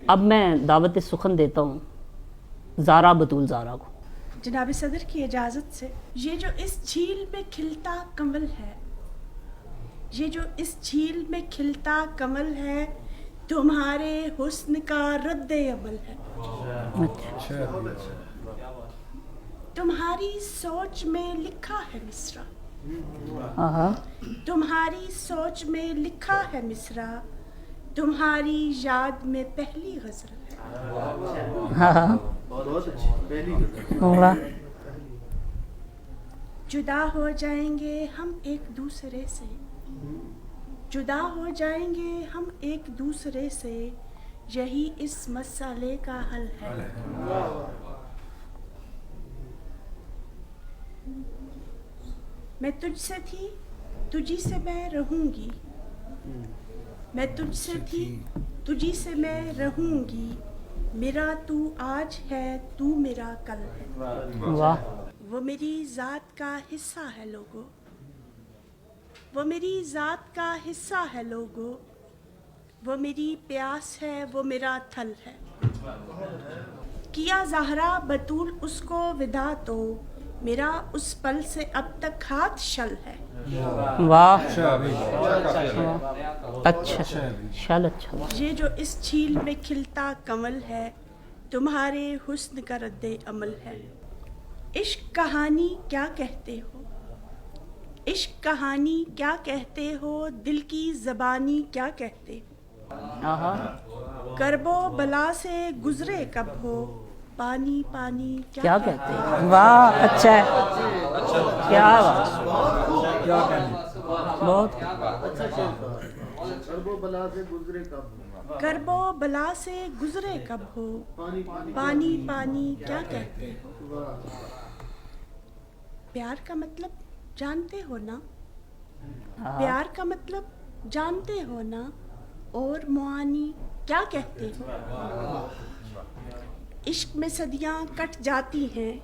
अब मैं दावत सुखन देता हूँ ज़ारा बतूल ज़ारा को। जनाब सदर की इजाज़त से, ये जो इस झील में खिलता कमल है, ये जो इस झील में खिलता कमल है, तुम्हारे हुस्न का रद्द अमल है। तुम्हारी सोच में लिखा है मिसरा, तुम्हारी सोच में लिखा है मिसरा, तुम्हारी याद में पहली गज़ल है। बहुत अच्छी पहली गज़ल। जुदा हो जाएंगे हम एक दूसरे से, जुदा हो जाएंगे हम एक दूसरे से, यही इस मसले का हल है। मैं तुझसे थी, तुझी से मैं रहूंगी, मैं तुझसे थी, तुझी से मैं रहूंगी, मेरा तू आज है, तू मेरा कल है। वाह। वो मेरी ज़ात का हिस्सा है लोगो, वो मेरी ज़ात का हिस्सा है लोगो, वो मेरी प्यास है, वो मेरा थल है। किया ज़हरा बतूल उसको विदा तो, मेरा उस पल से अब तक हाथ शल है। वाह अच्छा शल अच्छा। ये जो इस झील में खिलता कमल है, तुम्हारे हुस्न का रद्दे अमल है। इश्क कहानी क्या कहते हो, इश्क कहानी क्या कहते हो, दिल की ज़बानी क्या कहते हो। करबो बला से गुजरे कब हो, पानी पानी क्या कहते हैं। वाह अच्छा है, क्या बात, बहुत करबो बला से गुजरे कब, करबो बला से गुजरे कब हो, पानी पानी क्या कहते हो। प्यार का मतलब जानते हो ना, प्यार का मतलब जानते हो ना, और मुआनी क्या कहते हो। इश्क में सदियां कट जाती हैं,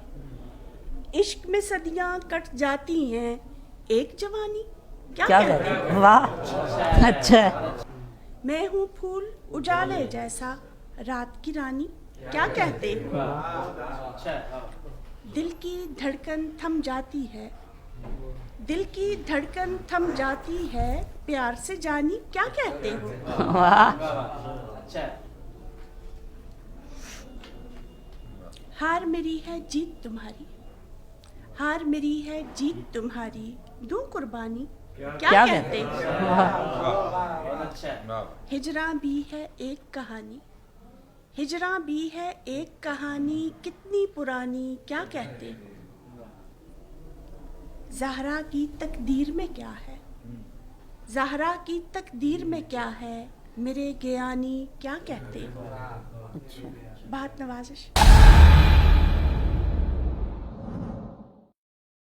इश्क में सदियां कट जाती हैं, एक जवानी क्या कहते हो। वाह अच्छा है। मैं हूँ फूल उजाले जैसा, रात की रानी क्या कहते हो। दिल की धड़कन थम जाती है, दिल की धड़कन थम जाती है, प्यार से जानी क्या कहते हो। वाह हार मेरी है जीत तुम्हारी, हार मेरी है जीत तुम्हारी, दूं कुर्बानी क्या कहते हो। हिजरा भी है एक कहानी, हिजरा भी है एक कहानी, कितनी पुरानी क्या कहते हो। ज़हरा की तकदीर में क्या है, ज़हरा की तकदीर में क्या है, मेरे ज्ञानी क्या कहते हो। अच्छा बात नवाजिश।